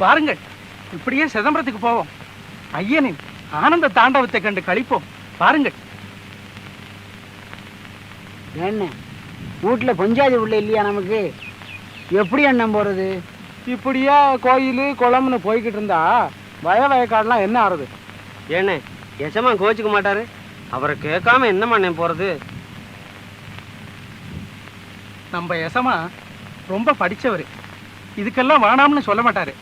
பாருங்கள், இப்படியே சிதம்பரத்துக்கு போவோம். ஐயனின் ஆனந்த தாண்டவத்தை கண்டு கழிப்போம். பாருங்கள். என்ன வீட்டுல பொஞ்சாதி உள்ள இல்லையா? நமக்கு எப்படி எண்ணம் போறது? இப்படியா கோயில் குளம்னு போய்கிட்டு இருந்தா வயக்காடுலாம் என்ன ஆறுது? ஏண்ணே எசமா கோச்சுக்க மாட்டாரு. அவரை கேட்காம என்ன பண்ண போறது? நம்ம எசமா ரொம்ப படிச்சவரு, இதுக்கெல்லாம் வேணாம்னு சொல்ல மாட்டாரு.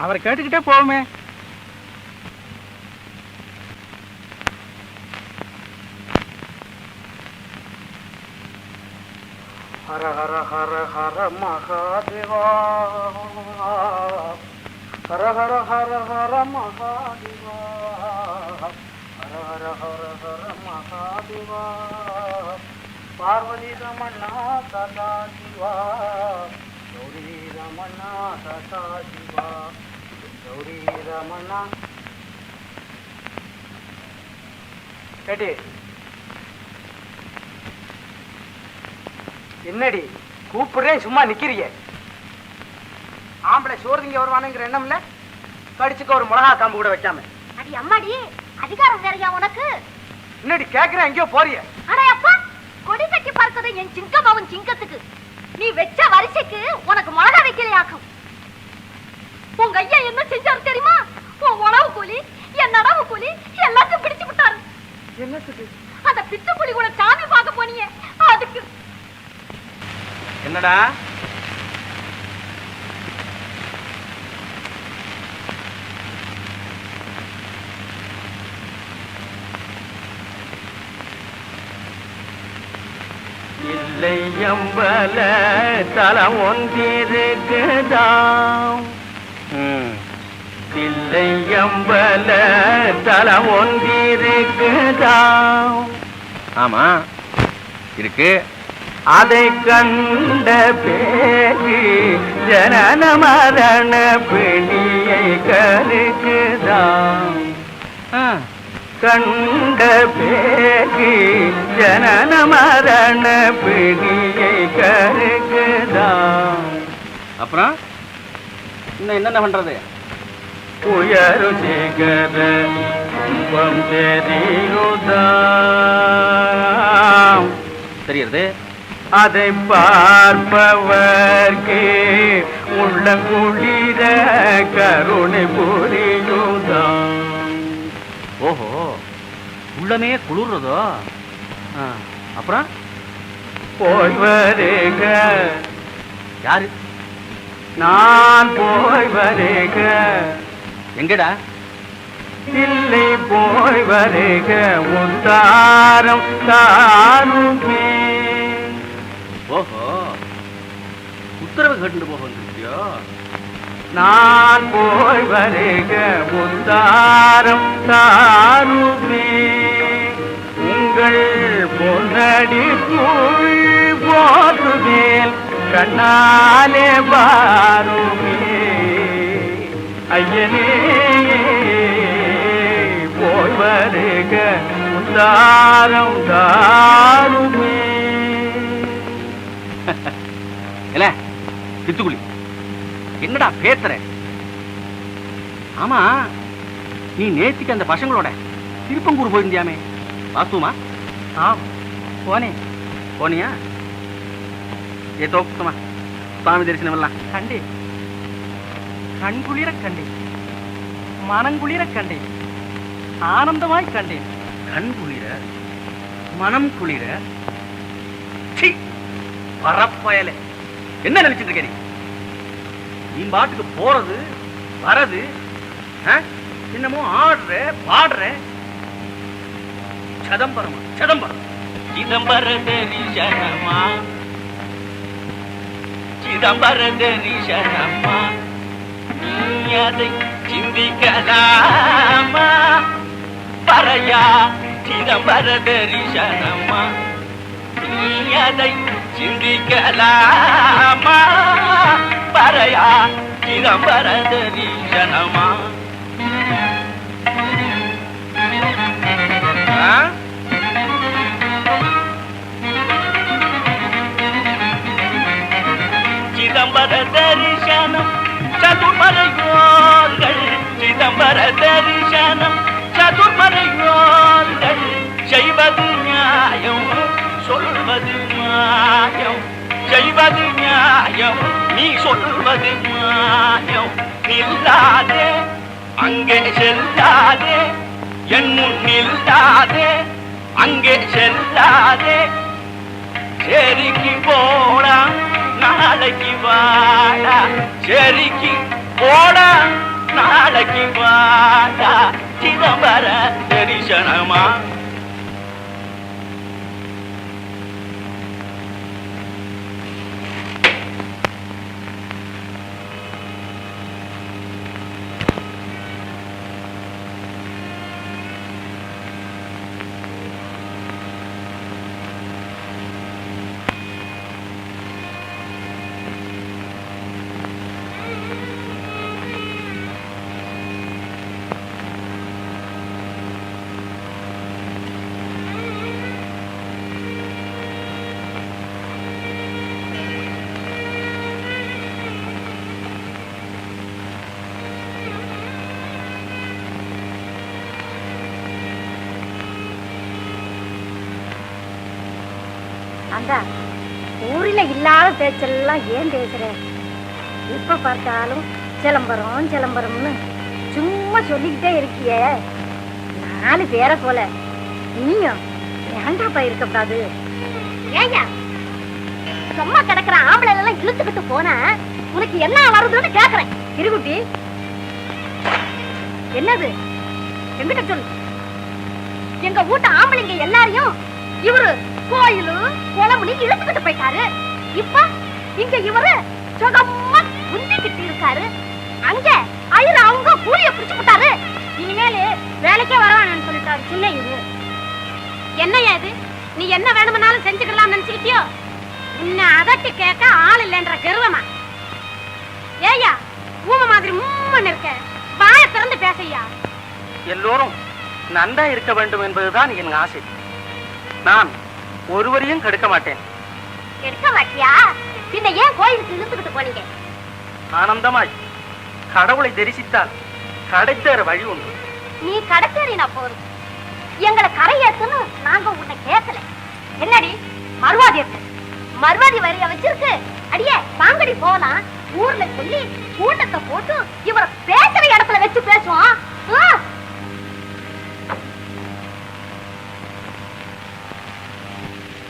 அவரை கேட்டுக்கிட்டே போவோமே. ஹர ஹர ஹர ஹர மகாதேவா, ஹர ஹர ஹர ஹர மகாதேவா, ஹர ஹர ஹர ஹர மகாதேவா, பார்வதி ரமணா சதா சிவா, கௌரி ரமணா சதா சிவா, கௌரி ரமணா. கேட்டி என்னடி கூப்பிடுறேன், சும்மா நிக்கிறிய? ஆம்பளை சோறுதிங்க வருவானுங்கிற எண்ணம் இல்ல? கடிச்சுக்க ஒரு மிளகா காம்பு கூட வைக்காம. அடி அம்மாடி, அதிகாரம் வேறையா உனக்கு? என்னடி கேக்குறேன், எங்கயோ போறிய? அடே அப்பா, கொடி கட்டி பறக்குது என் சிங்கம் அவன் சிங்கத்துக்கு. நீ வச்ச வரிசைக்கு உனக்கு மிளகா வைக்கலையாக்கும். உங்க ஐயா என்ன செஞ்சாரு தெரியுமா? உன் உணவு கூலி, என் நடவு கூலி எல்லாத்தையும் பிடிச்சு விட்டாரு. என்னத்துக்கு? அந்த பித்து புலி கூட சாமி பார்க்க போனியே, அதுக்கு. என்னடா இல்லை எம்பல தலம் ஒன்றிருக்குதாம். இல்லை எம்பல தலம் ஒன்றிருக்குதாம். ஆமா இருக்கு. அதை கண்ட பேரு ஜனன மரண பிணியை கருக்குதாம். கண்ட பேரு ஜனன மரண பிணியை கருக்குதாம். அப்புறம் இன்னும் என்னென்ன பண்றது? உயரு சிகர தெரியுதாம். தெரியுது. அதை பார்ப்பவர்க்கு உள்ள குளிர கருணை புரியுதாம். ஓஹோ, உள்ளமே குளிர்றதோ? அப்புறம் போய் வருக. யாரு? நான் போய் வருக. எங்கடா? இல்லை போய் வருக உத்தாரம் தாருமே. ஓஹோ, உத்தரவு கேட்டு போக வந்துருக்கியோ? நான் போய் வருக உத்தாரம் தாருமே. உங்கள் பொன்னடி புல் போற்றுவேல் கண்ணாலே பாருமே. ஐயனே போய் வருக உத்தாரம் தாருமே. இல்ல பித்துக்குளி, என்னடா பேசுற? ஆமா, நீ நேத்திக்கு அந்த பசங்களோட திருப்பங்கூர் போயிருந்தியாமே, வாஸ்துமா? போனேன். போனியா? ஏ தோக்குமா சுவாமி தரிசனம் எல்லாம் கண்டேன். கண்குளிர கண்டேன், மனங்குளிர கண்டேன், ஆனந்தமாய் கண்டேன். கண் குளிர மனம் குளிர. பரப்பயல, என்ன நினைச்சிட்டு இருக்க நீ? நீ பாட்டுக்கு போறது வரது, என்னமோ ஆடுற பாடுற. சிதம்பரமா? சிதம்பரம் சிதம்பர தரிசனமா, சிதம்பர தரிசனமா. நீ அதை சிந்திக்கலாமா? பறையா சிதம்பர தரிசனமா. நீ அதை சிந்திக்கலாமா? பறையா சிதம்பர தரிசனமா. சிதம்பர தரிசனம் சதுர்மலையோ நீ சொல்வது மாயம். நில்லாதே அங்கே செல்லாதே, என் முன் நில்லாதே அங்கே செல்லாதே. செரிக்கு போடா நாளைக்கு வாடா, செரிக்கு போடா நாளைக்கு வாடா. சிதம்பர தரிசனமா. அந்த ஊரில் இல்லாத பேச்செல்லாம் ஏன் பேசுற? இப்ப பார்த்தாலும் சிலம்பரம் சிலம்பரம்னு சும்மா சொல்லிக்கிட்டே இருக்கியே. 4 பேரை போல நீயும் ஏண்டாப்பா இருக்கக்கூடாது? ஏயா சும்மா கிடக்குற ஆம்பளை எல்லாம் இழுத்துக்கிட்டு போனா உனக்கு என்ன வருதுன்னு கேக்குறேன். திருகுட்டி என்னது எங்கிட்ட சொல்லு. எங்க வீட்டு ஆம்பளைங்க எல்லாரையும் இவரு கோயிலு குளமுனி இழுத்துக்கிட்டு போயிட்டாரு. இப்ப இங்க இவரு சுகமா குந்திக்கிட்டு இருக்காரு. அங்க ஐயர் அவங்க கூலிய பிடிச்சு விட்டாரு. இனிமேல் வேலைக்கே வரவானு சொல்லிட்டாரு சின்ன இவரு. என்னையா இது? நீ என்ன வேணும்னாலும் செஞ்சுக்கலாம் நினைச்சுக்கிட்டியோ? இன்னும் அதட்டி கேட்க ஆள் இல்லைன்ற கருவமா? ஏயா ஊம மாதிரி மூமன் இருக்க, வாய திறந்து பேசையா. எல்லோரும் நன்றா இருக்க வேண்டும் என்பதுதான் என் ஆசை. நான் ஒருவரையும் கெடுக்க மாட்டேன். கெடுக்க மாட்டியா? பின்ன ஏன் கோயிலுக்கு இழுத்துக்கிட்டு போனீங்க? ஆனந்தமாய் கடவுளை தரிசித்தால் கடைத்தேற வழி உண்டு. நீ கடைத்தேறினா போதும், எங்களை கரையேத்துன்னு நாங்க உன்னை கேட்கல. என்னடி மறுவாதி இருக்கு? மறுவாதி வரிய வச்சிருக்கு. அடியே வாங்கடி போலாம். ஊர்ல சொல்லி கூட்டத்தை போட்டு இவரை பேசுற இடத்துல வச்சு பேசுவான்.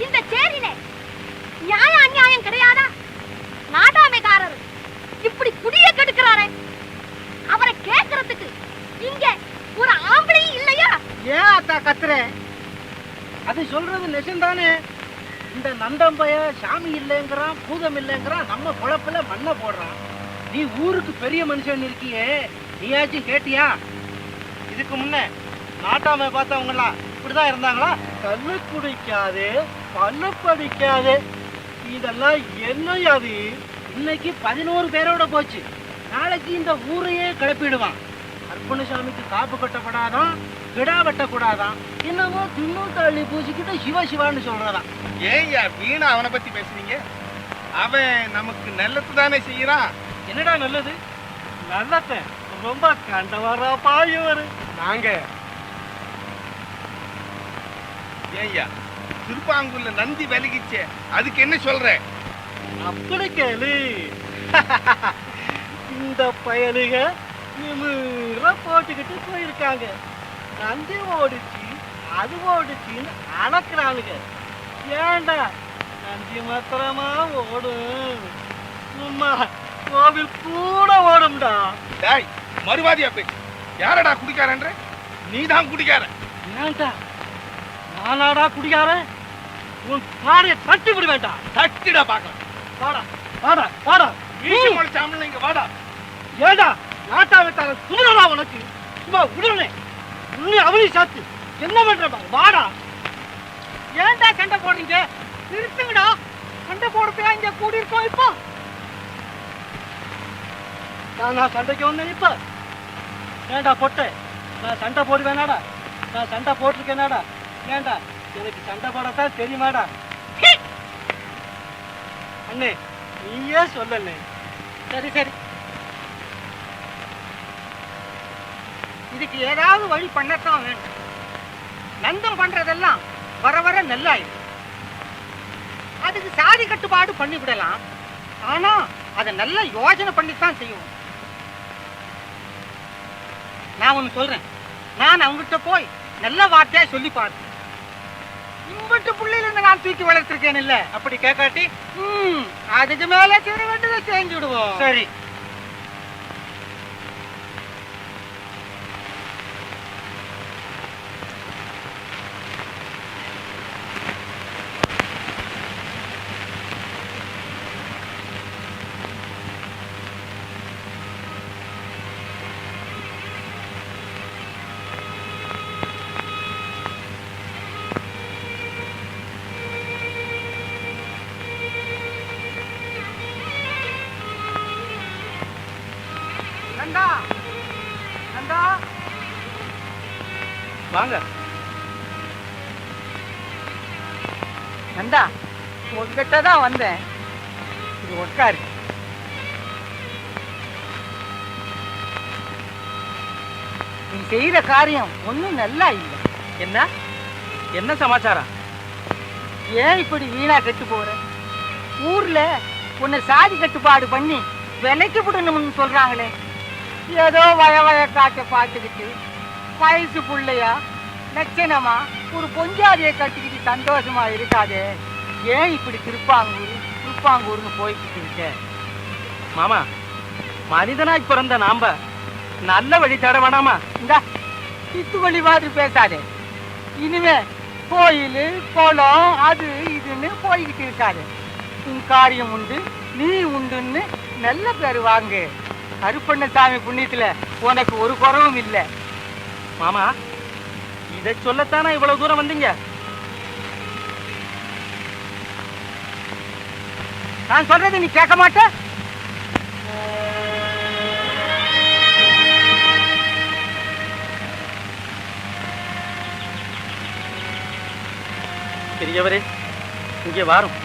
இந்த சேரியில நியாய அநியாயம் கிடையாதா? நாட்டாமைக்காரர் இப்படி குடிய கெடுக்கிறாரே, அவரை கேட்கறதுக்கு இங்க ஒரு ஆம்பளையும் இல்லையா? ஏன் அத்தா கத்துற? அது சொல்றது நெசந்தானே. இந்த நந்தம்பைய சாமி இல்லைங்கிறான், பூதம் இல்லைங்கிறான், நம்ம குழப்பில மண்ணை போடுறான். நீ ஊருக்கு பெரிய மனுஷன் இருக்கியே, நீயாச்சும் கேட்டியா? இதுக்கு முன்ன நாட்டாமை பார்த்தவங்கலாம் இப்படிதான் இருந்தாங்களா? கண்ணு குடிக்காது பல்லு படிக்காது, இதெல்லாம் என்னையாது? இன்னைக்கு 11 பேரோட போச்சு, நாளைக்கு இந்த ஊரையே கிளப்பிடுவான். அர்ப்பணசாமிக்கு காப்பு கட்டப்படாதான், கிடா வெட்டக்கூடாதான், என்னமோ தின்னு தள்ளி பூசிக்கிட்டு சிவ சிவான்னு சொல்றதான். ஏய்யா வீணா அவனை பத்தி பேசுறீங்க? அவன் நமக்கு நல்லது தானே செய்யறான். என்னடா நல்லது? நல்லத ரொம்ப கண்டவரா பாயவர். நாங்க ஏய்யா திருப்பாங்கூர்ல நந்தி விலகிச்சே, அதுக்கு என்ன சொல்ற? அப்படி கேளு. இந்த பயலுக நிமிர போட்டுக்கிட்டு போயிருக்காங்க. நந்தி ஓடிச்சு அது ஓடிச்சின்னு அளக்குறானுங்க. ஏண்டா நந்தி மாத்திரமா ஓடும்? சும்மா கோவில் கூட ஓடும்டா. டேய் மறுவாதியா பேச்சு. யாரடா குடிக்காரன்ற? நீதான் குடிக்கார. ஏண்டா நானாடா குடிக்காரன்? உன் பாடைய தட்டி விட வேண்டாம். தட்டிடா பாக்கலாம். வாடா வாடா வாடா. வீசி முளைச்சாமல் இங்க வாடா. ஏண்டா நாட்டாவத்தார சுமரா உனக்கு? சும்மா உடனே உன்னை அவனி சாத்து என்ன பண்ற பாரு. வாடா. ஏண்டா சண்டை போடுறீங்க? நிறுத்துங்கடா. சண்டை போடுறப்ப இங்க கூடி இருக்கோம். இப்போ நான் சண்டைக்கு வந்தேன். இப்ப ஏண்டா பொட்டை நான் சண்டை போடுவேனாடா? நான் சண்டை போட்டிருக்கேனாடா? ஏண்டா எனக்கு சண்டை போடத்தான் தெரியுமாடா? அண்ணே நீயே சொல்லண்ணே. சரி சரி, இதுக்கு ஏதாவது வழி பண்ணத்தான் வேணும். நந்தம் பண்றதெல்லாம் வர வர நல்லாயிடும். அதுக்கு சாதி கட்டுப்பாடு பண்ணிவிடலாம். ஆனா அதை நல்லா யோசனை பண்ணித்தான் செய்வோம். நான் ஒண்ணு சொல்றேன், நான் அவங்ககிட்ட போய் நல்ல வார்த்தையா சொல்லி பார்த்தேன். இம்பட்டு பிள்ளையில இருந்து நான் தூக்கி வளர்த்திருக்கேன் இல்ல, அப்படி கேட்காட்டி அதுக்கு மேல செய்ய வேண்டியதை செஞ்சு விடுவோம். சரி. நந்தா, நந்தா, வாங்க. நந்தா, உங்ககிட்ட தான் வந்தேன். இது உட்காரு. நீ செய்யற காரியம் ஒண்ணும் நல்லா இல்லை. என்ன என்ன சமாச்சாரம்? ஏன் இப்படி வீணா கெட்டு போற? ஊர்ல உன்னை சாதி கட்டுப்பாடு பண்ணி விலைக்கு விடணும்னு சொல்றாங்களே. ஏதோ வய காட்ட பார்த்துக்கிட்டு வயசு புள்ளையா லட்சணமா ஒரு பொஞ்சாதியை கட்டிக்கிட்டு சந்தோஷமா இருக்காதே. ஏன் இப்படி திருப்பாங்கூர்னு போய்கிட்டு இருக்க? மாமா, மனிதனாய் பிறந்த நாம நல்ல வழி தேட வேணாமா? இந்த இத்து வழி மாதிரி பேசாதே. இனிமே கோயில் குளம் அது இதுன்னு போய்கிட்டு இருக்காது. உன் காரியம் உண்டு, நீ உண்டுன்னு நல்ல பேர் வாங்கு. கருப்பண்ணசாமி புண்ணியத்துல உனக்கு ஒரு குறவும் இல்லை. மாமா, இதை சொல்லத்தானே இவ்வளவு தூரம் வந்தீங்க? நான் சொல்றது நீ கேட்க மாட்ட? பெரியவரே, இங்கே வாரும்.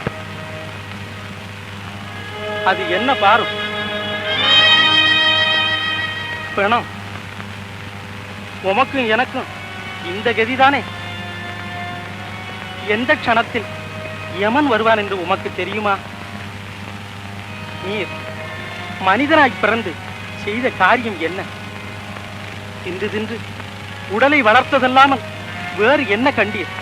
அது என்ன பாரும்? பணம். உமக்கும் எனக்கும் இந்த கதிதானே. எந்த க்ஷணத்தில் யமன் வருவான் என்று உமக்கு தெரியுமா? நீர் மனிதனாய் பிறந்து செய்த காரியம் என்ன? தின்று தின்று உடலை வளர்த்ததல்லாமல் வேறு என்ன கண்டீர்?